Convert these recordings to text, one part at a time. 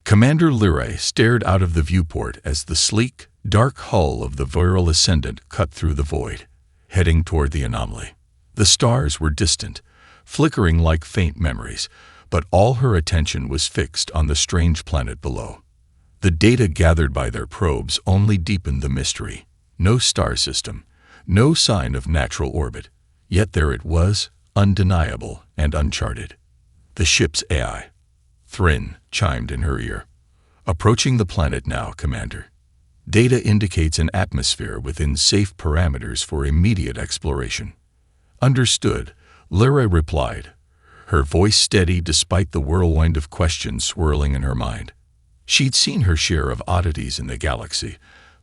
Commander Lyrae stared out of the viewport as the sleek, dark hull of the Viral Ascendant cut through the void, heading toward the anomaly. The stars were distant, flickering like faint memories, but all her attention was fixed on the strange planet below. The data gathered by their probes only deepened the mystery. No star system, no sign of natural orbit, yet there it was, undeniable and uncharted. The ship's AI. Thrin chimed in her ear. Approaching the planet now, Commander. Data indicates an atmosphere within safe parameters for immediate exploration. Understood, Lyrae replied, her voice steady despite the whirlwind of questions swirling in her mind. She'd seen her share of oddities in the galaxy,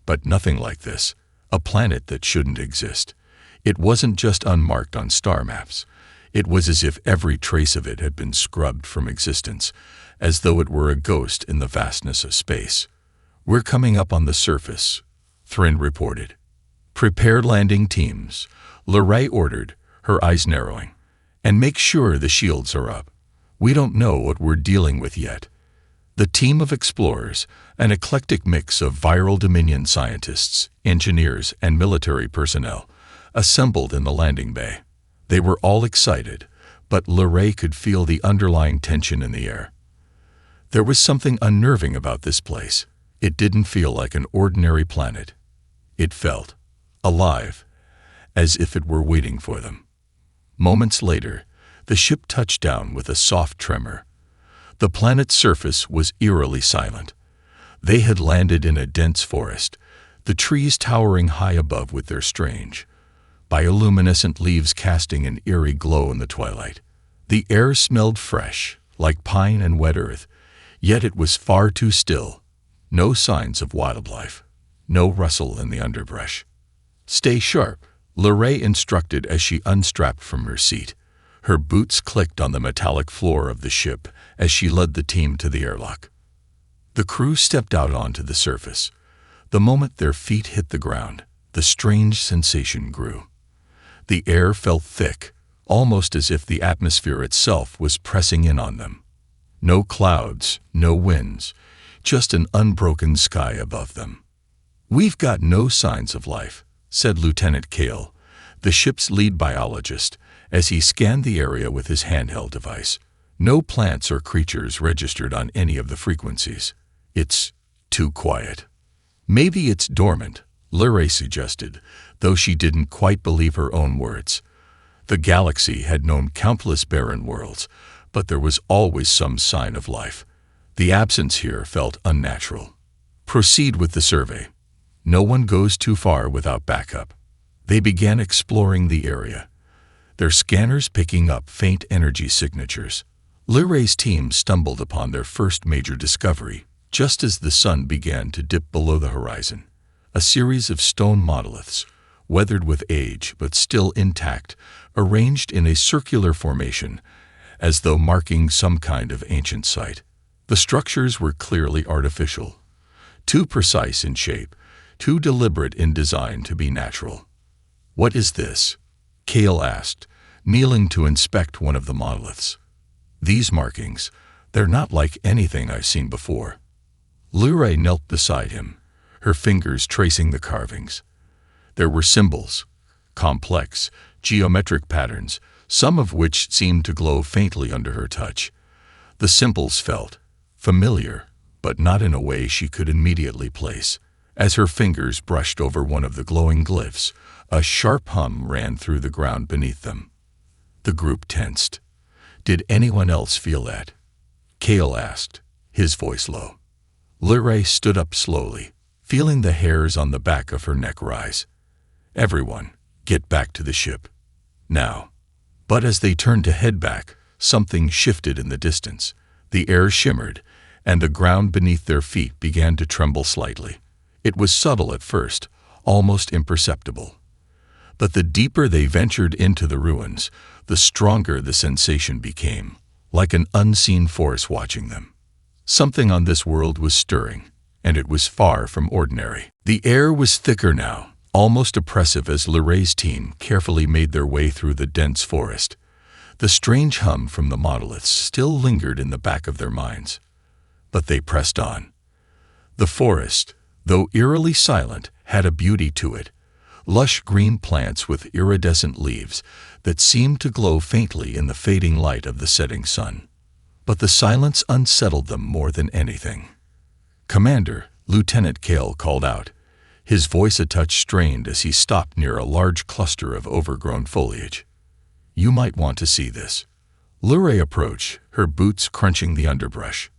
but nothing like this, a planet that shouldn't exist. It wasn't just unmarked on star maps. It was as if every trace of it had been scrubbed from existence, as though it were a ghost in the vastness of space. We're coming up on the surface, Thrin reported. Prepare landing teams, Lyrae ordered, her eyes narrowing. And make sure the shields are up. We don't know what we're dealing with yet. The team of explorers, an eclectic mix of Viral Dominion scientists, engineers, and military personnel, assembled in the landing bay. They were all excited, but Lyrae could feel the underlying tension in the air. There was something unnerving about this place. It didn't feel like an ordinary planet. It felt alive, as if it were waiting for them. Moments later, the ship touched down with a soft tremor. The planet's surface was eerily silent. They had landed in a dense forest, the trees towering high above with their strange, bioluminescent leaves casting an eerie glow in the twilight. The air smelled fresh, like pine and wet earth, yet it was far too still. No signs of wildlife, no rustle in the underbrush. Stay sharp, Lyrae instructed as she unstrapped from her seat. Her boots clicked on the metallic floor of the ship as she led the team to the airlock. The crew stepped out onto the surface. The moment their feet hit the ground, the strange sensation grew. The air felt thick, almost as if the atmosphere itself was pressing in on them. No clouds, no winds, just an unbroken sky above them. "We've got no signs of life," said Lieutenant Kale, the ship's lead biologist, as he scanned the area with his handheld device. "No plants or creatures registered on any of the frequencies. It's too quiet." "Maybe it's dormant," Lyrae suggested, though she didn't quite believe her own words. The galaxy had known countless barren worlds, but there was always some sign of life. The absence here felt unnatural. "Proceed with the survey. No one goes too far without backup." They began exploring the area, their scanners picking up faint energy signatures. Lyrae's team stumbled upon their first major discovery, just as the sun began to dip below the horizon. A series of stone monoliths, weathered with age but still intact, arranged in a circular formation, as though marking some kind of ancient site. The structures were clearly artificial, too precise in shape, too deliberate in design to be natural. "What is this?" Kale asked, kneeling to inspect one of the monoliths. "These markings, they're not like anything I've seen before." Lyrae knelt beside him, her fingers tracing the carvings. There were symbols, complex, geometric patterns, some of which seemed to glow faintly under her touch. The symbols felt familiar, but not in a way she could immediately place. As her fingers brushed over one of the glowing glyphs, a sharp hum ran through the ground beneath them. The group tensed. "Did anyone else feel that?" Kale asked, his voice low. Lyrae stood up slowly, feeling the hairs on the back of her neck rise. "Everyone, get back to the ship. Now." But as they turned to head back, something shifted in the distance. The air shimmered, and the ground beneath their feet began to tremble slightly. It was subtle at first, almost imperceptible. But the deeper they ventured into the ruins, the stronger the sensation became, like an unseen force watching them. Something on this world was stirring, and it was far from ordinary. The air was thicker now, almost oppressive as Lyrae's team carefully made their way through the dense forest. The strange hum from the monoliths still lingered in the back of their minds. But they pressed on. The forest, though eerily silent, had a beauty to it. Lush green plants with iridescent leaves that seemed to glow faintly in the fading light of the setting sun. But the silence unsettled them more than anything. "Commander," Lieutenant Kale called out, his voice a touch strained as he stopped near a large cluster of overgrown foliage. "You might want to see this." Luray approached, her boots crunching the underbrush.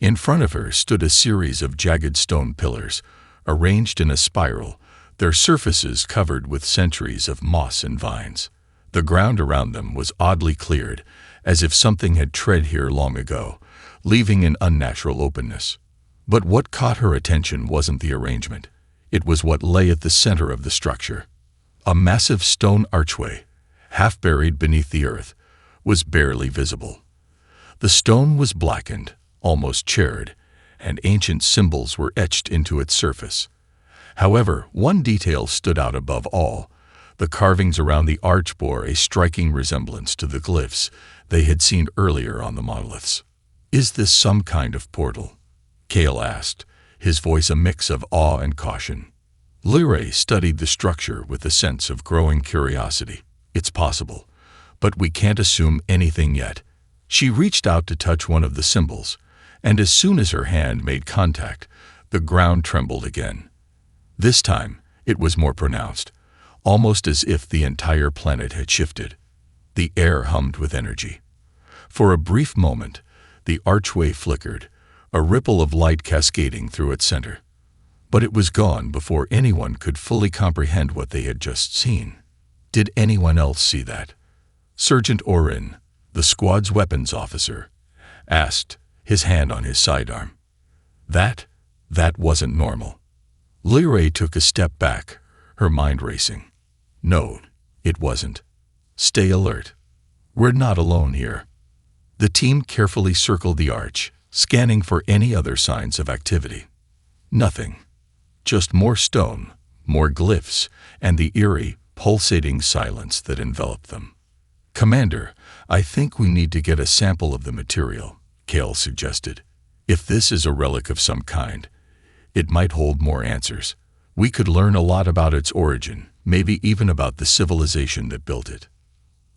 In front of her stood a series of jagged stone pillars, arranged in a spiral, their surfaces covered with centuries of moss and vines. The ground around them was oddly cleared, as if something had tread here long ago, leaving an unnatural openness. But what caught her attention wasn't the arrangement. It was what lay at the center of the structure. A massive stone archway, half buried beneath the earth, was barely visible. The stone was blackened, almost charred, and ancient symbols were etched into its surface. However, one detail stood out above all. The carvings around the arch bore a striking resemblance to the glyphs they had seen earlier on the monoliths. "Is this some kind of portal?" Kale asked, his voice a mix of awe and caution. Luray studied the structure with a sense of growing curiosity. "It's possible, but we can't assume anything yet." She reached out to touch one of the symbols, and as soon as her hand made contact, the ground trembled again. This time, it was more pronounced, almost as if the entire planet had shifted. The air hummed with energy. For a brief moment, the archway flickered, a ripple of light cascading through its center. But it was gone before anyone could fully comprehend what they had just seen. Did anyone else see that? Sergeant Orin, the squad's weapons officer, asked, his hand on his sidearm. That wasn't normal. Luray took a step back, her mind racing. No, it wasn't. Stay alert. We're not alone here. The team carefully circled the arch, scanning for any other signs of activity. Nothing. Just more stone, more glyphs, and the eerie, pulsating silence that enveloped them. "Commander, I think we need to get a sample of the material," Kale suggested. "If this is a relic of some kind, it might hold more answers. We could learn a lot about its origin, maybe even about the civilization that built it."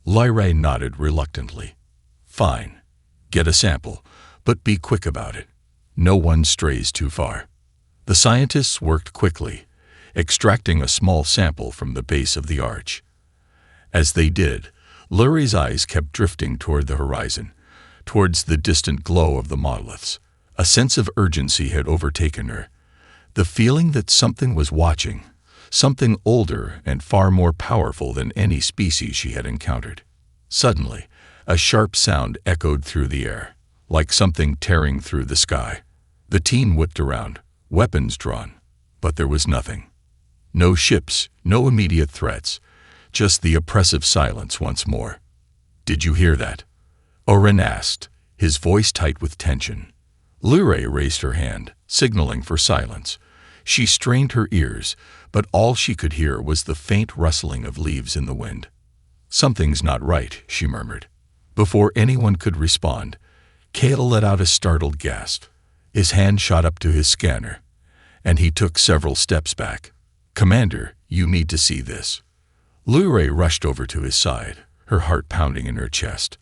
Luray nodded reluctantly. "Fine. Get a sample, but be quick about it. No one strays too far." The scientists worked quickly, extracting a small sample from the base of the arch. As they did, Luray's eyes kept drifting toward the horizon, towards the distant glow of the monoliths. A sense of urgency had overtaken her, the feeling that something was watching, something older and far more powerful than any species she had encountered. Suddenly, a sharp sound echoed through the air, like something tearing through the sky. The team whipped around, weapons drawn, but there was nothing. No ships, no immediate threats, just the oppressive silence once more. "Did you hear that?" Orin asked, his voice tight with tension. Luray raised her hand, signaling for silence. She strained her ears, but all she could hear was the faint rustling of leaves in the wind. "Something's not right," she murmured. Before anyone could respond, Kale let out a startled gasp. His hand shot up to his scanner, and he took several steps back. "Commander, you need to see this." Luray rushed over to his side, her heart pounding in her chest.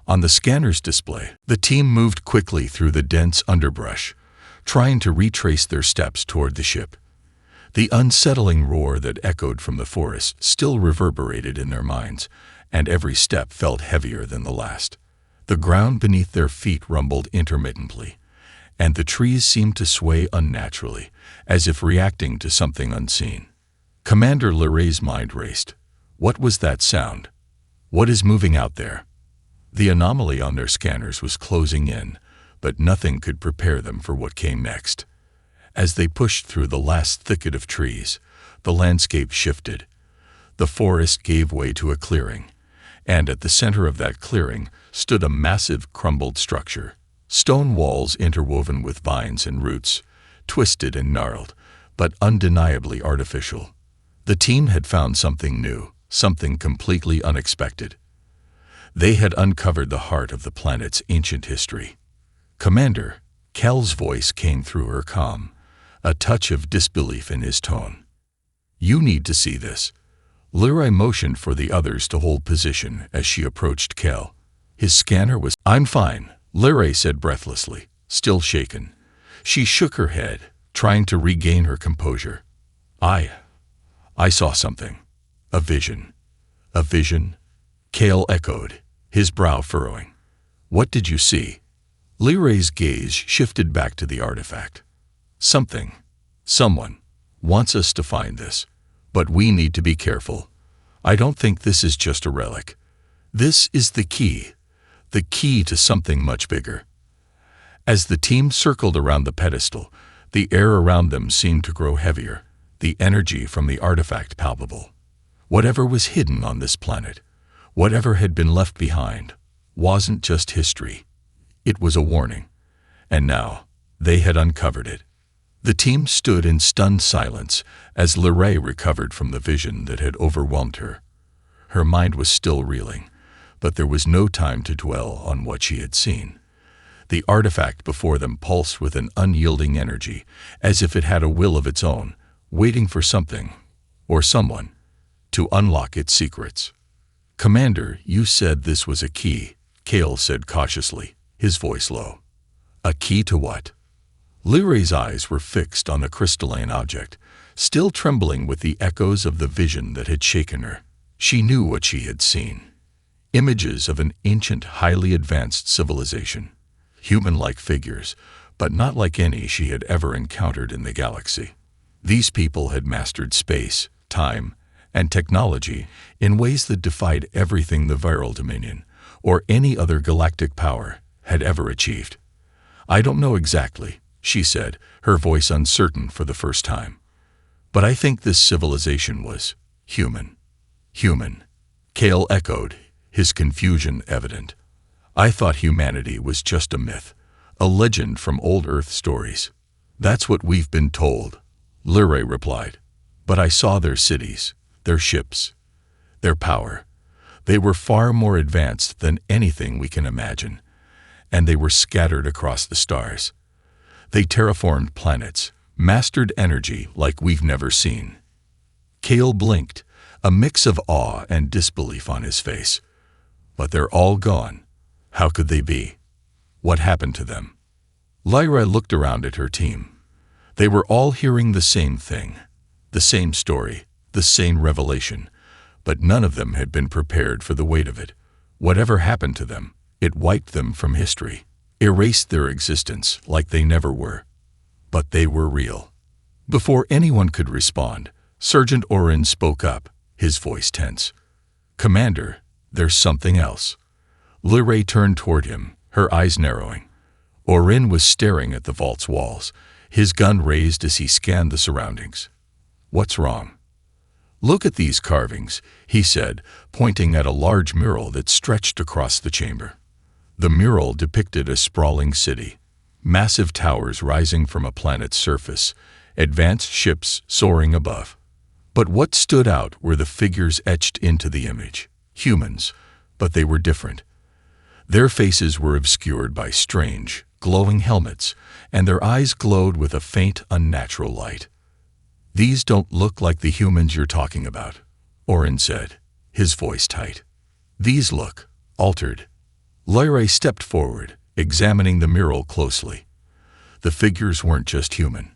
On the scanner's display, the team moved quickly through the dense underbrush, trying to retrace their steps toward the ship. The unsettling roar that echoed from the forest still reverberated in their minds, and every step felt heavier than the last. The ground beneath their feet rumbled intermittently, and the trees seemed to sway unnaturally, as if reacting to something unseen. Commander Luray's mind raced. What was that sound? What is moving out there? The anomaly on their scanners was closing in, but nothing could prepare them for what came next. As they pushed through the last thicket of trees, the landscape shifted. The forest gave way to a clearing, and at the center of that clearing stood a massive crumbled structure. Stone walls interwoven with vines and roots, twisted and gnarled, but undeniably artificial. The team had found something new, something completely unexpected. They had uncovered the heart of the planet's ancient history. "Commander," Kel's voice came through her calm, a touch of disbelief in his tone. "You need to see this." Luray motioned for the others to hold position as she approached Kel. His scanner was— "I'm fine," Luray said breathlessly, still shaken. She shook her head, trying to regain her composure. I saw something. A vision." "A vision?" Kel echoed, his brow furrowing. "What did you see?" Luray's gaze shifted back to the artifact. Someone wants us to find this, but we need to be careful. I don't think this is just a relic. This is the key to something much bigger." As the team circled around the pedestal, the air around them seemed to grow heavier, the energy from the artifact palpable. Whatever was hidden on this planet, whatever had been left behind, wasn't just history. It was a warning. And now, they had uncovered it. The team stood in stunned silence as Luray recovered from the vision that had overwhelmed her. Her mind was still reeling, but there was no time to dwell on what she had seen. The artifact before them pulsed with an unyielding energy, as if it had a will of its own, waiting for something, or someone, to unlock its secrets. "Commander, you said this was a key," Kel said cautiously, his voice low. "A key to what?" Luray's eyes were fixed on the crystalline object, still trembling with the echoes of the vision that had shaken her. She knew what she had seen. Images of an ancient, highly advanced civilization. Human-like figures, but not like any she had ever encountered in the galaxy. These people had mastered space, time, and technology in ways that defied everything the Viral Dominion, or any other galactic power, had ever achieved. "I don't know exactly," she said, her voice uncertain for the first time. "But I think this civilization was human." "Human," Kel echoed, his confusion evident. "I thought humanity was just a myth, a legend from old Earth stories." "That's what we've been told," Luray replied. "But I saw their cities, their ships, their power. They were far more advanced than anything we can imagine, and they were scattered across the stars. They terraformed planets, mastered energy like we've never seen." Kel blinked, a mix of awe and disbelief on his face. "But they're all gone. How could they be? What happened to them?" Lyra looked around at her team. They were all hearing the same thing, the same story, the same revelation, but none of them had been prepared for the weight of it. Whatever happened to them, it wiped them from history, erased their existence like they never were. But they were real. Before anyone could respond, Sergeant Orin spoke up, his voice tense. "Commander, there's something else." Luray turned toward him, her eyes narrowing. Orin was staring at the vault's walls, his gun raised as he scanned the surroundings. "What's wrong?" "Look at these carvings," he said, pointing at a large mural that stretched across the chamber. The mural depicted a sprawling city, massive towers rising from a planet's surface, advanced ships soaring above. But what stood out were the figures etched into the image. Humans, but they were different. Their faces were obscured by strange, glowing helmets, and their eyes glowed with a faint, unnatural light. "These don't look like the humans you're talking about," Orin said, his voice tight. "These look altered." Lyra stepped forward, examining the mural closely. The figures weren't just human.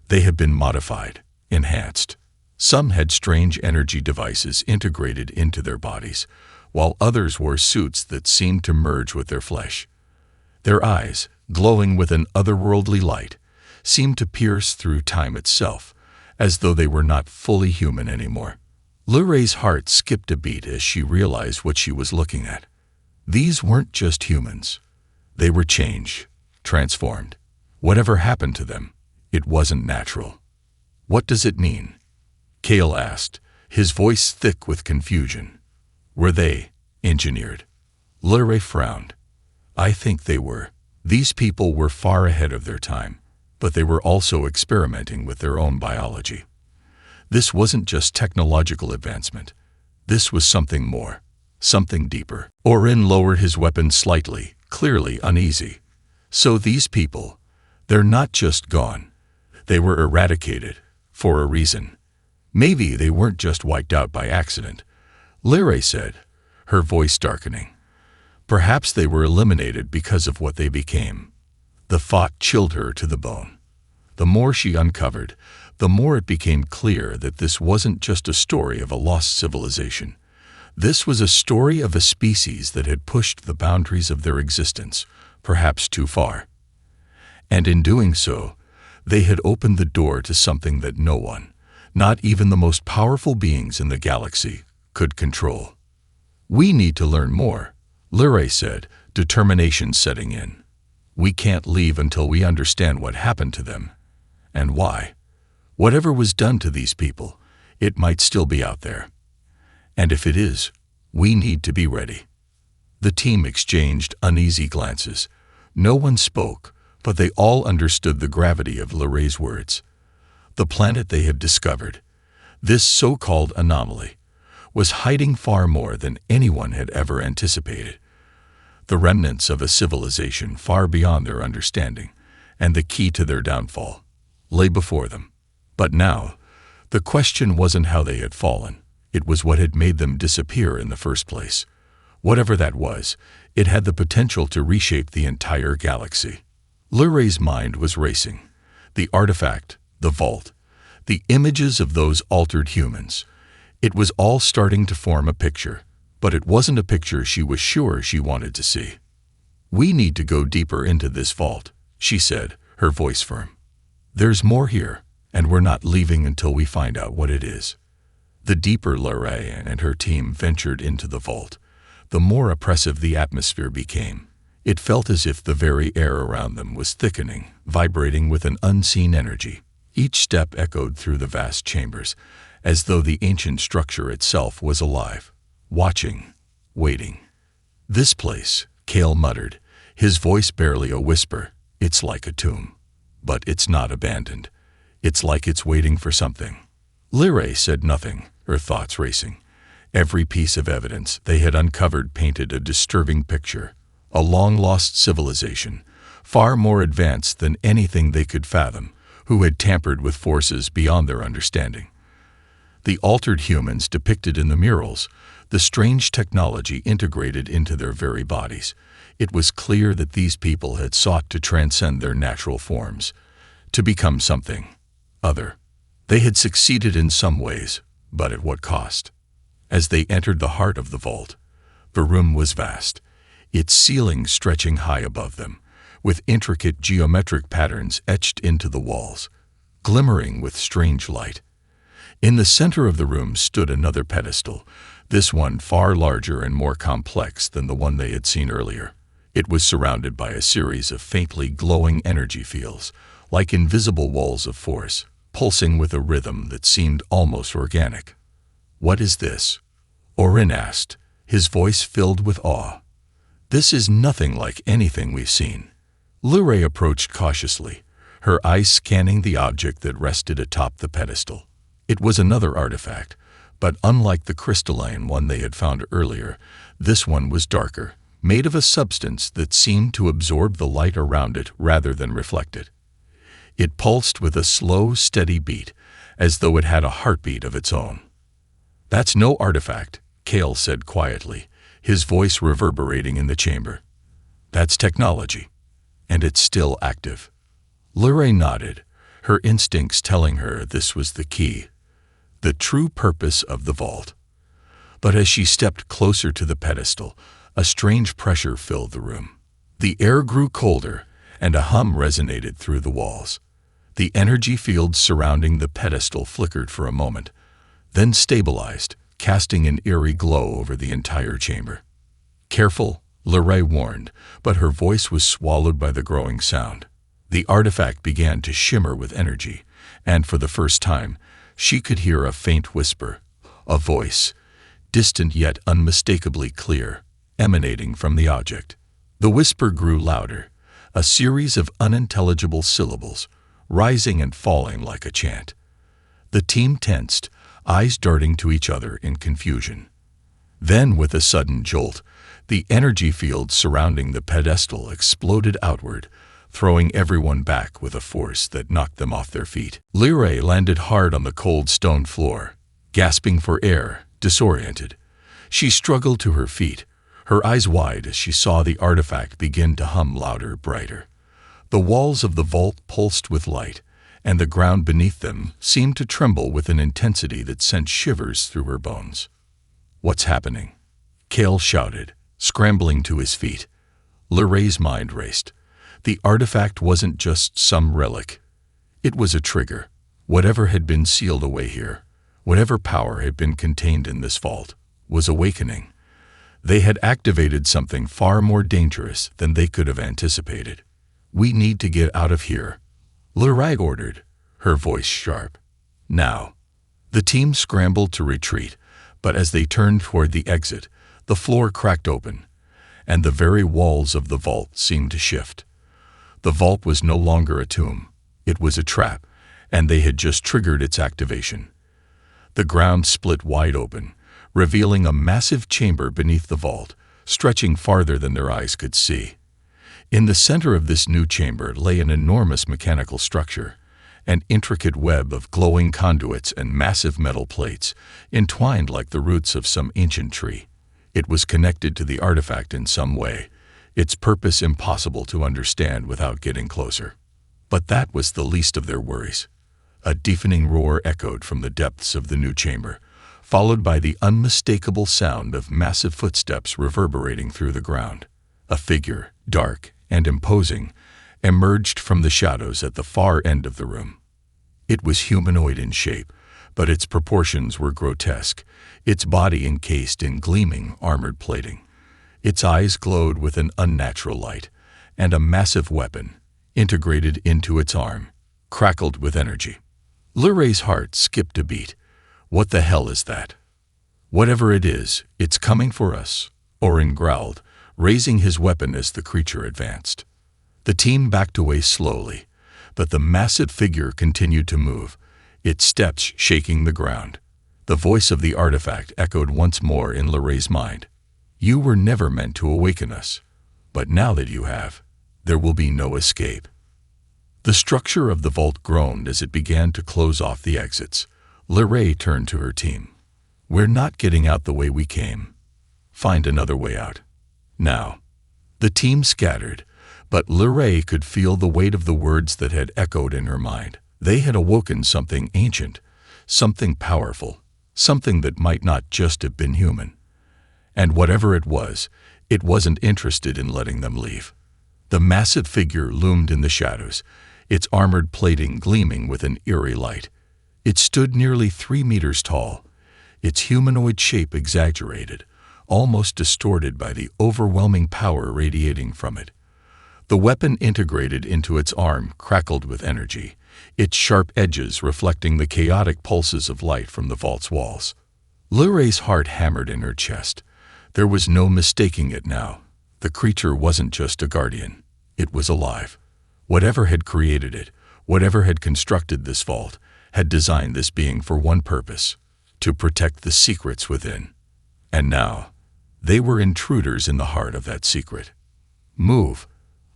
They had been modified, enhanced. Some had strange energy devices integrated into their bodies, while others wore suits that seemed to merge with their flesh. Their eyes, glowing with an otherworldly light, seemed to pierce through time itself, as though they were not fully human anymore. Luray's heart skipped a beat as she realized what she was looking at. These weren't just humans. They were changed, transformed. Whatever happened to them, it wasn't natural. "What does it mean?" Kel asked, his voice thick with confusion. "Were they engineered?" Luray frowned. "I think they were. These people were far ahead of their time, but they were also experimenting with their own biology. This wasn't just technological advancement. This was something more, something deeper." Orin lowered his weapon slightly, clearly uneasy. So these people, they're not just gone. They were eradicated, for a reason. Maybe they weren't just wiped out by accident, Lyrae said, her voice darkening. Perhaps they were eliminated because of what they became. The thought chilled her to the bone. The more she uncovered, the more it became clear that this wasn't just a story of a lost civilization. This was a story of a species that had pushed the boundaries of their existence, perhaps too far. And in doing so, they had opened the door to something that no one, not even the most powerful beings in the galaxy, could control. We need to learn more, Lyrae said, determination setting in. We can't leave until we understand what happened to them. And why. Whatever was done to these people, it might still be out there. And if it is, we need to be ready. The team exchanged uneasy glances. No one spoke, but they all understood the gravity of Lyrae's words. The planet they had discovered, this so-called anomaly, was hiding far more than anyone had ever anticipated. The remnants of a civilization far beyond their understanding, and the key to their downfall, lay before them. But now, the question wasn't how they had fallen. It was what had made them disappear in the first place. Whatever that was, it had the potential to reshape the entire galaxy. Lyrae's mind was racing. The artifact, the vault, the images of those altered humans. It was all starting to form a picture, but it wasn't a picture she was sure she wanted to see. We need to go deeper into this vault, she said, her voice firm. There's more here, and we're not leaving until we find out what it is. The deeper Lyrae and her team ventured into the vault, the more oppressive the atmosphere became. It felt as if the very air around them was thickening, vibrating with an unseen energy. Each step echoed through the vast chambers, as though the ancient structure itself was alive, watching, waiting. This place, Cale muttered, his voice barely a whisper, it's like a tomb. But it's not abandoned. It's like it's waiting for something. Lyrae said nothing, her thoughts racing. Every piece of evidence they had uncovered painted a disturbing picture. A long-lost civilization, far more advanced than anything they could fathom, who had tampered with forces beyond their understanding. The altered humans depicted in the murals, the strange technology integrated into their very bodies. It was clear that these people had sought to transcend their natural forms, to become something other. They had succeeded in some ways, but at what cost? As they entered the heart of the vault, the room was vast, its ceiling stretching high above them, with intricate geometric patterns etched into the walls, glimmering with strange light. In the center of the room stood another pedestal, this one far larger and more complex than the one they had seen earlier. It was surrounded by a series of faintly glowing energy fields, like invisible walls of force, pulsing with a rhythm that seemed almost organic. "What is this?" Orin asked, his voice filled with awe. "This is nothing like anything we've seen." Lyrae approached cautiously, her eyes scanning the object that rested atop the pedestal. It was another artifact, but unlike the crystalline one they had found earlier, this one was darker, made of a substance that seemed to absorb the light around it rather than reflect it. It pulsed with a slow, steady beat, as though it had a heartbeat of its own. "That's no artifact," Cale said quietly, his voice reverberating in the chamber. "That's technology, and it's still active." Lyrae nodded, her instincts telling her this was the key, the true purpose of the vault. But as she stepped closer to the pedestal, a strange pressure filled the room. The air grew colder, and a hum resonated through the walls. The energy fields surrounding the pedestal flickered for a moment, then stabilized, casting an eerie glow over the entire chamber. "Careful," Lyrae warned, but her voice was swallowed by the growing sound. The artifact began to shimmer with energy, and for the first time, she could hear a faint whisper, a voice, distant yet unmistakably clear, emanating from the object. The whisper grew louder, a series of unintelligible syllables, rising and falling like a chant. The team tensed, eyes darting to each other in confusion. Then, with a sudden jolt, the energy field surrounding the pedestal exploded outward, throwing everyone back with a force that knocked them off their feet. Lyrae landed hard on the cold stone floor, gasping for air, disoriented. She struggled to her feet, her eyes wide as she saw the artifact begin to hum louder, brighter. The walls of the vault pulsed with light, and the ground beneath them seemed to tremble with an intensity that sent shivers through her bones. "What's happening?" Cale shouted, scrambling to his feet. Lyrae's mind raced. The artifact wasn't just some relic. It was a trigger. Whatever had been sealed away here, whatever power had been contained in this vault, was awakening. They had activated something far more dangerous than they could have anticipated. "We need to get out of here," Lyrae ordered, her voice sharp. "Now." The team scrambled to retreat, but as they turned toward the exit, the floor cracked open, and the very walls of the vault seemed to shift. The vault was no longer a tomb. It was a trap, and they had just triggered its activation. The ground split wide open, revealing a massive chamber beneath the vault, stretching farther than their eyes could see. In the center of this new chamber lay an enormous mechanical structure, an intricate web of glowing conduits and massive metal plates, entwined like the roots of some ancient tree. It was connected to the artifact in some way, its purpose impossible to understand without getting closer. But that was the least of their worries. A deafening roar echoed from the depths of the new chamber, followed by the unmistakable sound of massive footsteps reverberating through the ground. A figure, dark and imposing, emerged from the shadows at the far end of the room. It was humanoid in shape, but its proportions were grotesque, its body encased in gleaming, armored plating. Its eyes glowed with an unnatural light, and a massive weapon, integrated into its arm, crackled with energy. Lyrae's heart skipped a beat. "What the hell is that?" "Whatever it is, it's coming for us," Orin growled, raising his weapon as the creature advanced. The team backed away slowly, but the massive figure continued to move, its steps shaking the ground. The voice of the artifact echoed once more in Lyrae's mind. "You were never meant to awaken us, but now that you have, there will be no escape." The structure of the vault groaned as it began to close off the exits. Lyrae turned to her team. "We're not getting out the way we came. Find another way out. Now." The team scattered, but Lyrae could feel the weight of the words that had echoed in her mind. They had awoken something ancient, something powerful, something that might not just have been human. And whatever it wasn't interested in letting them leave. The massive figure loomed in the shadows, its armored plating gleaming with an eerie light. It stood nearly 3 meters tall, its humanoid shape exaggerated, almost distorted by the overwhelming power radiating from it. The weapon integrated into its arm crackled with energy, its sharp edges reflecting the chaotic pulses of light from the vault's walls. Lyrae's heart hammered in her chest. There was no mistaking it now. The creature wasn't just a guardian. It was alive. Whatever had created it, whatever had constructed this vault, had designed this being for one purpose: to protect the secrets within. And now, they were intruders in the heart of that secret. "Move!"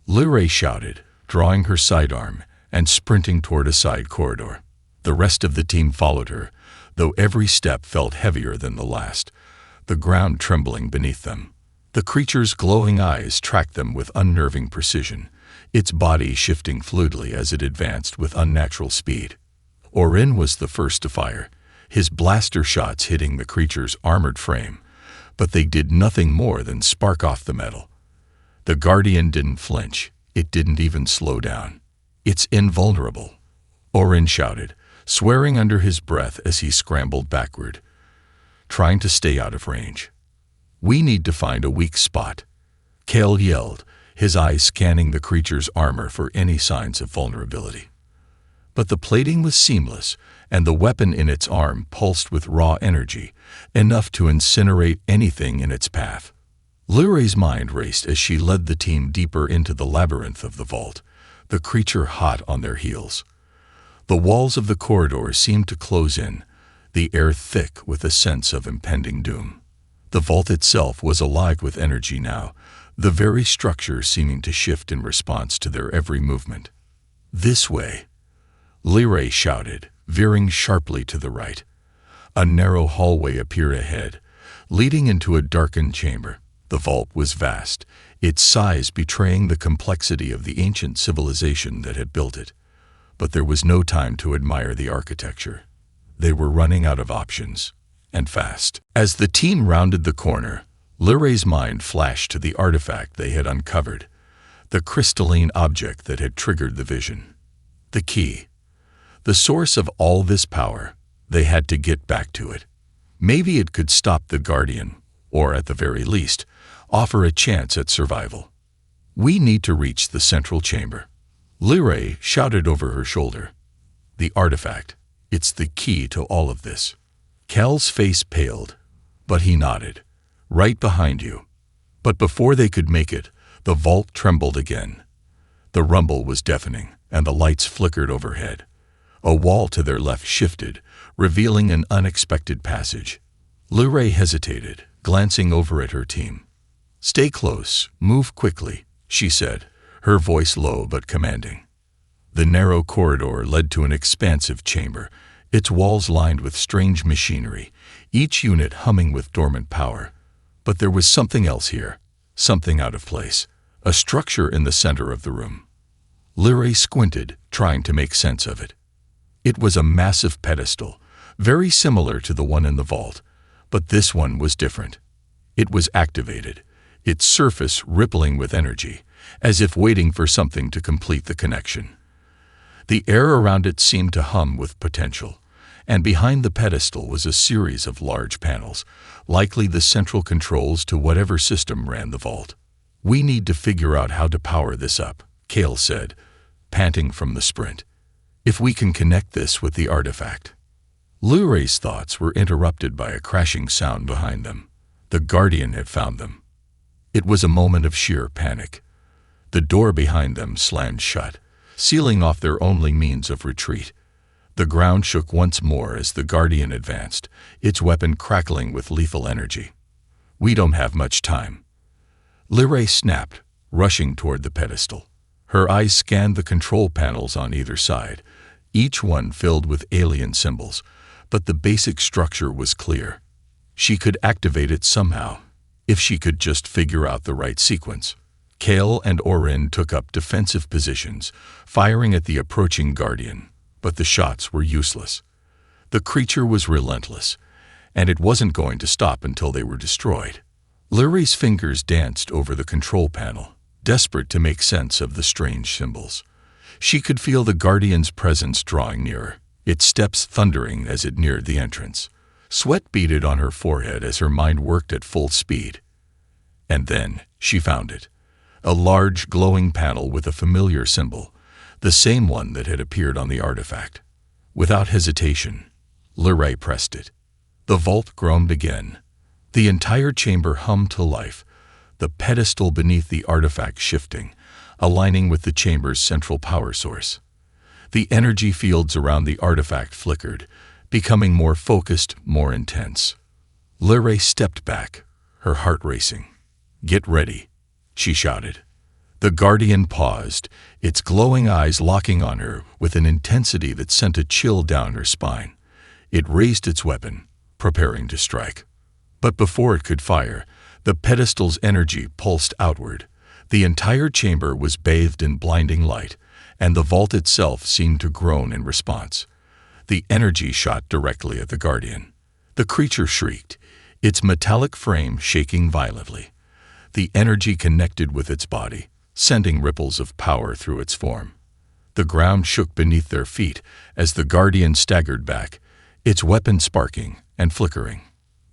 Lyrae shouted, drawing her sidearm and sprinting toward a side corridor. The rest of the team followed her, though every step felt heavier than the last, the ground trembling beneath them. The creature's glowing eyes tracked them with unnerving precision, its body shifting fluidly as it advanced with unnatural speed. Orin was the first to fire, his blaster shots hitting the creature's armored frame, but they did nothing more than spark off the metal. The Guardian didn't flinch. It didn't even slow down. "It's invulnerable," Orin shouted, swearing under his breath as he scrambled backward, trying to stay out of range. "We need to find a weak spot," Cale yelled, his eyes scanning the creature's armor for any signs of vulnerability. But the plating was seamless, and the weapon in its arm pulsed with raw energy, enough to incinerate anything in its path. Lyrae's mind raced as she led the team deeper into the labyrinth of the vault, the creature hot on their heels. The walls of the corridor seemed to close in, the air thick with a sense of impending doom. The vault itself was alive with energy now, the very structure seeming to shift in response to their every movement. "This way," Lyrae shouted, veering sharply to the right. A narrow hallway appeared ahead, leading into a darkened chamber. The vault was vast, its size betraying the complexity of the ancient civilization that had built it. But there was no time to admire the architecture. They were running out of options, and fast. As the team rounded the corner, Lyrae's mind flashed to the artifact they had uncovered, the crystalline object that had triggered the vision. The key. The source of all this power. They had to get back to it. Maybe it could stop the Guardian, or at the very least, offer a chance at survival. "We need to reach the central chamber," Lyrae shouted over her shoulder. "The artifact. It's the key to all of this." Cal's face paled, but he nodded. "Right behind you." But before they could make it, the vault trembled again. The rumble was deafening, and the lights flickered overhead. A wall to their left shifted, revealing an unexpected passage. Lyrae hesitated, glancing over at her team. "Stay close, move quickly," she said, her voice low but commanding. The narrow corridor led to an expansive chamber, its walls lined with strange machinery, each unit humming with dormant power. But there was something else here, something out of place, a structure in the center of the room. Lyrae squinted, trying to make sense of it. It was a massive pedestal, very similar to the one in the vault, but this one was different. It was activated, its surface rippling with energy, as if waiting for something to complete the connection. The air around it seemed to hum with potential, and behind the pedestal was a series of large panels, likely the central controls to whatever system ran the vault. "We need to figure out how to power this up," Cal said, panting from the sprint. "If we can connect this with the artifact." Lyrae's thoughts were interrupted by a crashing sound behind them. The Guardian had found them. It was a moment of sheer panic. The door behind them slammed shut, sealing off their only means of retreat. The ground shook once more as the Guardian advanced, its weapon crackling with lethal energy. "We don't have much time." Lyrae snapped, rushing toward the pedestal. Her eyes scanned the control panels on either side, each one filled with alien symbols, but the basic structure was clear. She could activate it somehow, if she could just figure out the right sequence. Cal and Orin took up defensive positions, firing at the approaching Guardian, but the shots were useless. The creature was relentless, and it wasn't going to stop until they were destroyed. Lyrae's fingers danced over the control panel, desperate to make sense of the strange symbols. She could feel the Guardian's presence drawing nearer, its steps thundering as it neared the entrance. Sweat beaded on her forehead as her mind worked at full speed. And then she found it. A large, glowing panel with a familiar symbol, the same one that had appeared on the artifact. Without hesitation, Lyrae pressed it. The vault groaned again. The entire chamber hummed to life, the pedestal beneath the artifact shifting, aligning with the chamber's central power source. The energy fields around the artifact flickered, becoming more focused, more intense. Lyrae stepped back, her heart racing. "Get ready," she shouted. The Guardian paused, its glowing eyes locking on her with an intensity that sent a chill down her spine. It raised its weapon, preparing to strike. But before it could fire, the pedestal's energy pulsed outward. The entire chamber was bathed in blinding light, and the vault itself seemed to groan in response. The energy shot directly at the Guardian. The creature shrieked, its metallic frame shaking violently. The energy connected with its body, sending ripples of power through its form. The ground shook beneath their feet as the Guardian staggered back, its weapon sparking and flickering.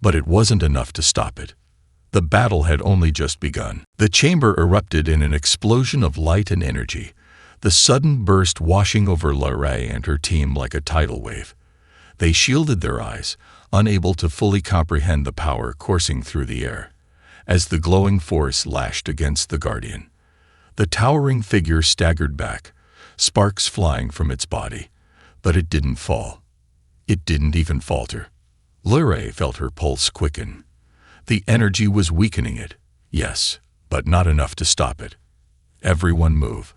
But it wasn't enough to stop it. The battle had only just begun. The chamber erupted in an explosion of light and energy, the sudden burst washing over Lyrae and her team like a tidal wave. They shielded their eyes, unable to fully comprehend the power coursing through the air. As the glowing force lashed against the Guardian, the towering figure staggered back, sparks flying from its body. But it didn't fall. It didn't even falter. Lyrae felt her pulse quicken. The energy was weakening it, yes, but not enough to stop it. Everyone move.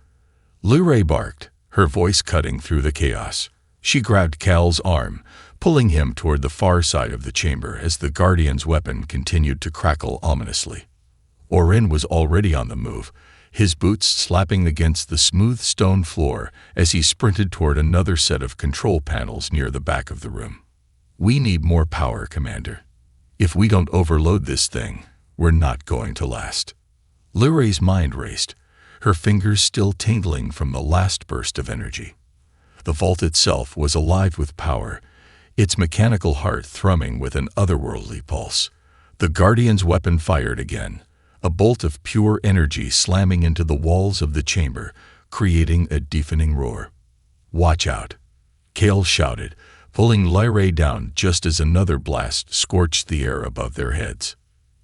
Luray barked, her voice cutting through the chaos. She grabbed Cal's arm, pulling him toward the far side of the chamber as the Guardian's weapon continued to crackle ominously. Orin was already on the move, his boots slapping against the smooth stone floor as he sprinted toward another set of control panels near the back of the room. "We need more power, Commander. If we don't overload this thing, we're not going to last." Luray's mind raced, her fingers still tingling from the last burst of energy. The vault itself was alive with power, its mechanical heart thrumming with an otherworldly pulse. The Guardian's weapon fired again, a bolt of pure energy slamming into the walls of the chamber, creating a deafening roar. "Watch out," Cal shouted, pulling Luray down just as another blast scorched the air above their heads.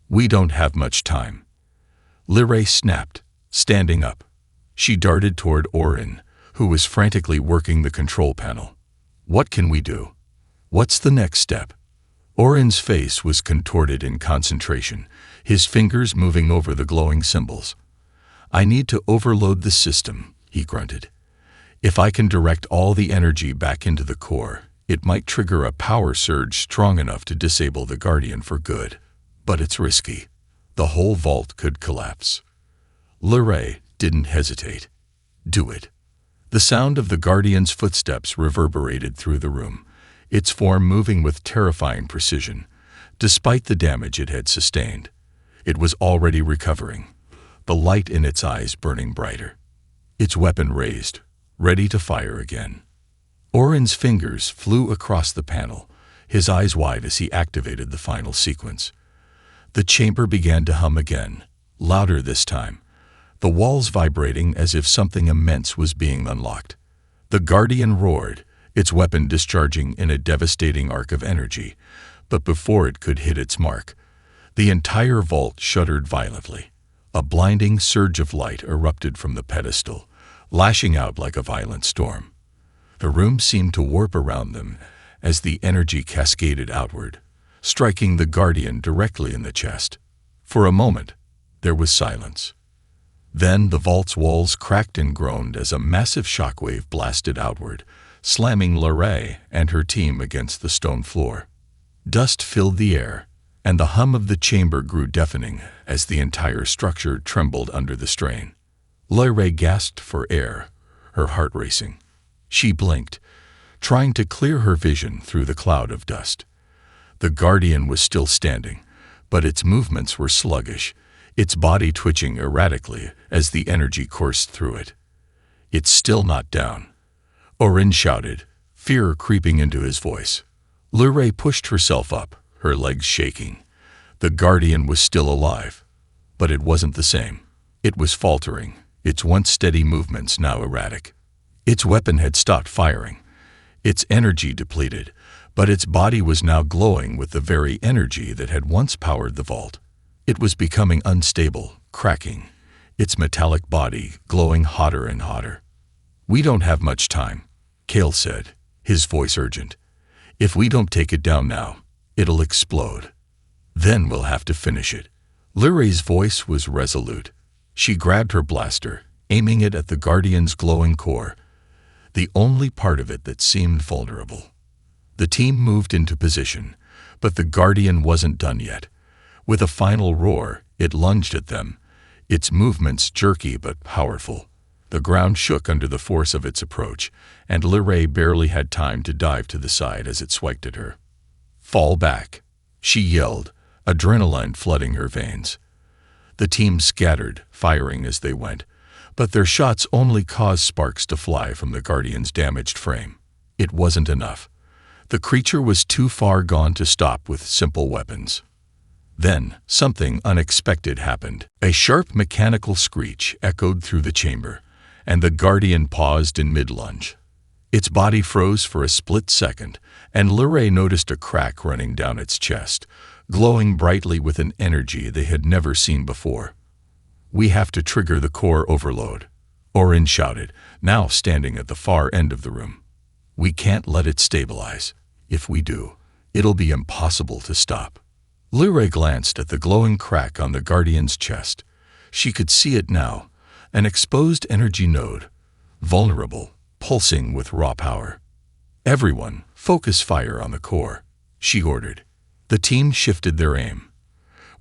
"We don't have much time." Luray snapped, standing up. She darted toward Orin, who was frantically working the control panel. "What can we do? What's the next step?" Orin's face was contorted in concentration, his fingers moving over the glowing symbols. "I need to overload the system," he grunted. "If I can direct all the energy back into the core, it might trigger a power surge strong enough to disable the Guardian for good. But it's risky. The whole vault could collapse." Luray didn't hesitate. "Do it." The sound of the Guardian's footsteps reverberated through the room, its form moving with terrifying precision, despite the damage it had sustained. It was already recovering, the light in its eyes burning brighter. Its weapon raised, ready to fire again. Orin's fingers flew across the panel, his eyes wide as he activated the final sequence. The chamber began to hum again, louder this time, the walls vibrating as if something immense was being unlocked. The Guardian roared, its weapon discharging in a devastating arc of energy, but before it could hit its mark, the entire vault shuddered violently. A blinding surge of light erupted from the pedestal, lashing out like a violent storm. The room seemed to warp around them as the energy cascaded outward, striking the Guardian directly in the chest. For a moment, there was silence. Then the vault's walls cracked and groaned as a massive shockwave blasted outward, slamming Luray and her team against the stone floor. Dust filled the air, and the hum of the chamber grew deafening as the entire structure trembled under the strain. Luray gasped for air, her heart racing. She blinked, trying to clear her vision through the cloud of dust. The Guardian was still standing, but its movements were sluggish, its body twitching erratically as the energy coursed through it. "It's still not down," Orin shouted, fear creeping into his voice. Luray pushed herself up, her legs shaking. The Guardian was still alive, but it wasn't the same. It was faltering, its once steady movements now erratic. Its weapon had stopped firing, its energy depleted, but its body was now glowing with the very energy that had once powered the vault. It was becoming unstable, cracking, its metallic body glowing hotter and hotter. "We don't have much time," Cal said, his voice urgent. "If we don't take it down now, it'll explode. Then we'll have to finish it." Luray's voice was resolute. She grabbed her blaster, aiming it at the Guardian's glowing core, the only part of it that seemed vulnerable. The team moved into position, but the Guardian wasn't done yet. With a final roar, it lunged at them, its movements jerky but powerful. The ground shook under the force of its approach, and Luray barely had time to dive to the side as it swiped at her. "Fall back," she yelled, adrenaline flooding her veins. The team scattered, firing as they went, but their shots only caused sparks to fly from the Guardian's damaged frame. It wasn't enough. The creature was too far gone to stop with simple weapons. Then, something unexpected happened. A sharp mechanical screech echoed through the chamber, and the Guardian paused in mid-lunge. Its body froze for a split second, and Luray noticed a crack running down its chest, glowing brightly with an energy they had never seen before. "We have to trigger the core overload," Orin shouted, now standing at the far end of the room. "We can't let it stabilize. If we do, it'll be impossible to stop." Luray glanced at the glowing crack on the Guardian's chest. She could see it now, an exposed energy node, vulnerable, pulsing with raw power. "Everyone, focus fire on the core," she ordered. The team shifted their aim.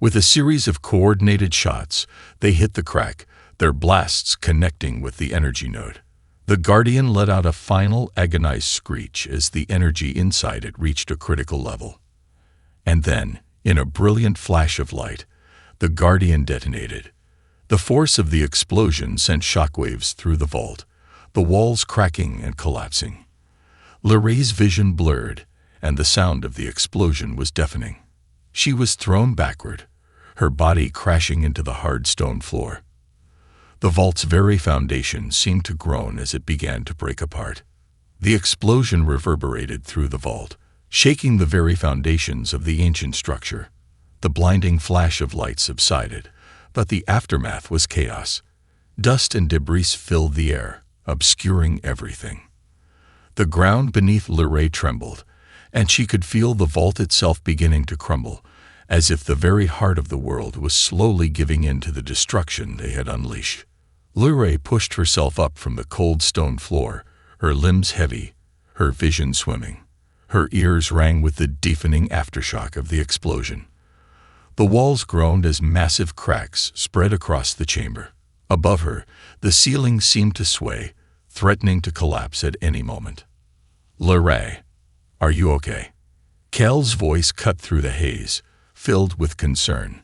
With a series of coordinated shots, they hit the crack, their blasts connecting with the energy node. The Guardian let out a final, agonized screech as the energy inside it reached a critical level. And then, in a brilliant flash of light, the Guardian detonated. The force of the explosion sent shockwaves through the vault, the walls cracking and collapsing. Lorraine's vision blurred, and the sound of the explosion was deafening. She was thrown backward, her body crashing into the hard stone floor. The vault's very foundation seemed to groan as it began to break apart. The explosion reverberated through the vault, shaking the very foundations of the ancient structure. The blinding flash of light subsided, but the aftermath was chaos. Dust and debris filled the air, obscuring everything. The ground beneath Lorraine trembled, and she could feel the vault itself beginning to crumble, as if the very heart of the world was slowly giving in to the destruction they had unleashed. Lorraine pushed herself up from the cold stone floor, her limbs heavy, her vision swimming. Her ears rang with the deafening aftershock of the explosion. The walls groaned as massive cracks spread across the chamber. Above her, the ceiling seemed to sway, threatening to collapse at any moment. "Lorraine, are you okay?" Kel's voice cut through the haze, filled with concern.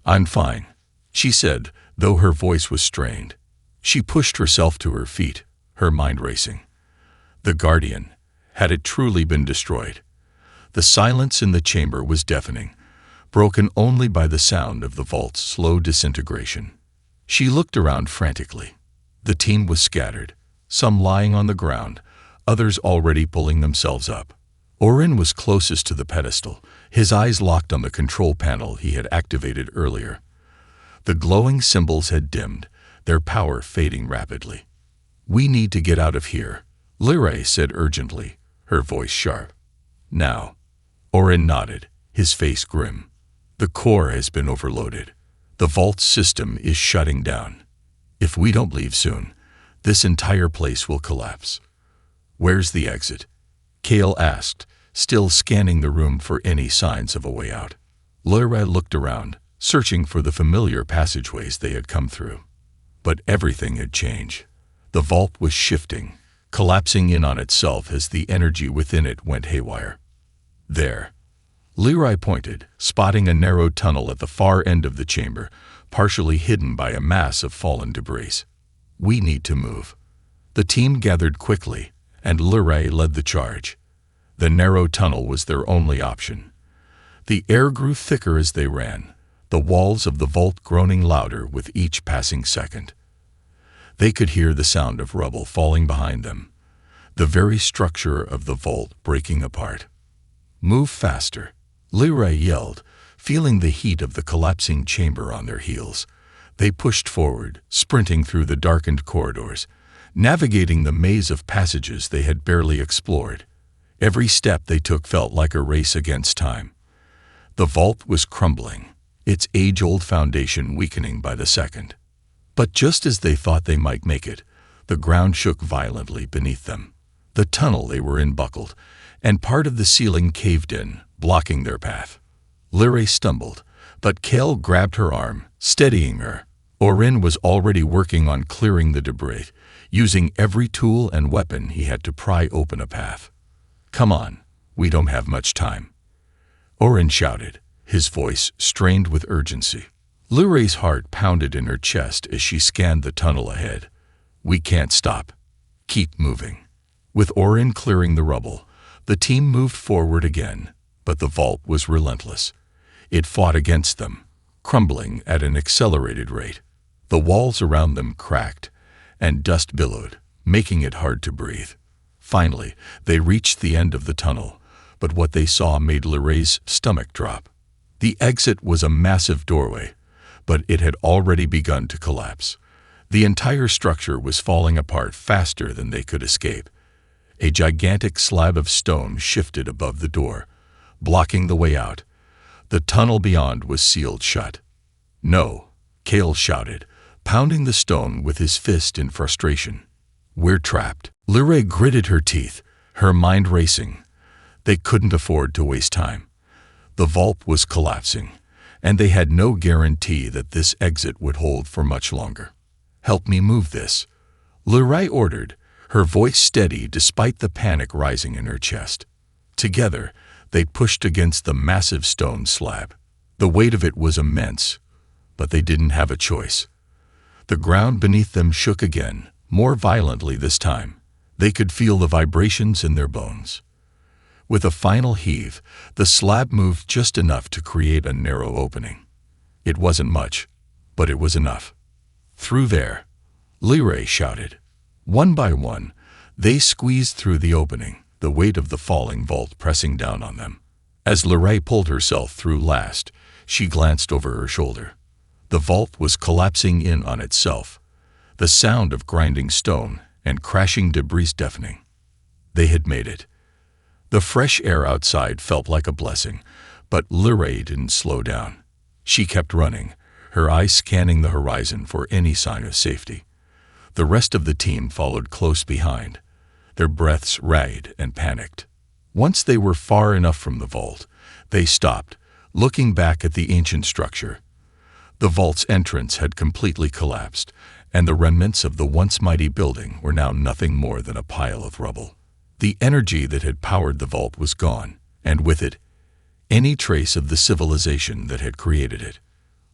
"I'm fine," she said, though her voice was strained. She pushed herself to her feet, her mind racing. The Guardian, had it truly been destroyed? The silence in the chamber was deafening, broken only by the sound of the vault's slow disintegration. She looked around frantically. The team was scattered, some lying on the ground, others already pulling themselves up. Orin was closest to the pedestal, his eyes locked on the control panel he had activated earlier. The glowing symbols had dimmed, their power fading rapidly. "We need to get out of here," Lorraine said urgently, her voice sharp. "Now." Orin nodded, his face grim. "The core has been overloaded. The vault system is shutting down. If we don't leave soon, this entire place will collapse." "Where's the exit?" Kale asked, still scanning the room for any signs of a way out. Lorraine looked around, searching for the familiar passageways they had come through. But everything had changed. The vault was shifting, collapsing in on itself as the energy within it went haywire. "There." Leroy pointed, spotting a narrow tunnel at the far end of the chamber, partially hidden by a mass of fallen debris. "We need to move." The team gathered quickly, and Leroy led the charge. The narrow tunnel was their only option. The air grew thicker as they ran, the walls of the vault groaning louder with each passing second. They could hear the sound of rubble falling behind them, the very structure of the vault breaking apart. "Move faster," Leroy yelled, feeling the heat of the collapsing chamber on their heels. They pushed forward, sprinting through the darkened corridors, navigating the maze of passages they had barely explored. Every step they took felt like a race against time. The vault was crumbling, its age-old foundation weakening by the second. But just as they thought they might make it, the ground shook violently beneath them. The tunnel they were in buckled, and part of the ceiling caved in, blocking their path. Lorraine stumbled, but Kale grabbed her arm, steadying her. Orin was already working on clearing the debris, using every tool and weapon he had to pry open a path. "Come on, we don't have much time," Orin shouted, his voice strained with urgency. Luray's heart pounded in her chest as she scanned the tunnel ahead. "We can't stop. Keep moving." With Orin clearing the rubble, the team moved forward again, but the vault was relentless. It fought against them, crumbling at an accelerated rate. The walls around them cracked, and dust billowed, making it hard to breathe. Finally, they reached the end of the tunnel, but what they saw made Lorraine's stomach drop. The exit was a massive doorway, but it had already begun to collapse. The entire structure was falling apart faster than they could escape. A gigantic slab of stone shifted above the door, blocking the way out. The tunnel beyond was sealed shut. "No," Kale shouted, pounding the stone with his fist in frustration. "We're trapped." Lyrae gritted her teeth, her mind racing. They couldn't afford to waste time. The vault was collapsing, and they had no guarantee that this exit would hold for much longer. "Help me move this," Lyrae ordered, her voice steady despite the panic rising in her chest. Together, they pushed against the massive stone slab. The weight of it was immense, but they didn't have a choice. The ground beneath them shook again, more violently this time. They could feel the vibrations in their bones. With a final heave, the slab moved just enough to create a narrow opening. It wasn't much, but it was enough. "Through there," Lyrae shouted. One by one, they squeezed through the opening, the weight of the falling vault pressing down on them. As Lyrae pulled herself through last, she glanced over her shoulder. The vault was collapsing in on itself, the sound of grinding stone and crashing debris deafening. They had made it. The fresh air outside felt like a blessing, but Lyrae didn't slow down. She kept running, her eyes scanning the horizon for any sign of safety. The rest of the team followed close behind, their breaths ragged and panicked. Once they were far enough from the vault, they stopped, looking back at the ancient structure. The vault's entrance had completely collapsed, and the remnants of the once mighty building were now nothing more than a pile of rubble. The energy that had powered the vault was gone, and with it, any trace of the civilization that had created it.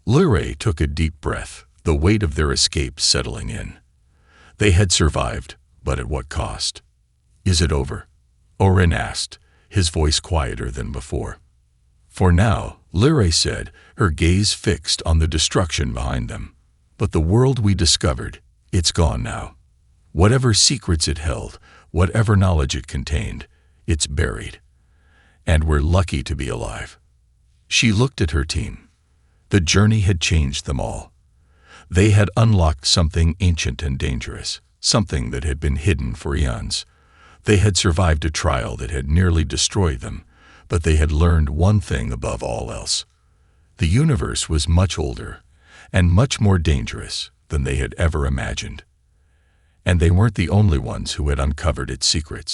Lyrae took a deep breath, the weight of their escape settling in. They had survived, but at what cost? "Is it over?" Orin asked, his voice quieter than before. "For now," Lyrae said, her gaze fixed on the destruction behind them. "But the world we discovered, it's gone now. Whatever secrets it held, whatever knowledge it contained, it's buried. And we're lucky to be alive." She looked at her team. The journey had changed them all. They had unlocked something ancient and dangerous, something that had been hidden for eons. They had survived a trial that had nearly destroyed them, but they had learned one thing above all else. The universe was much older and much more dangerous than they had ever imagined. And they weren't the only ones who had uncovered its secrets.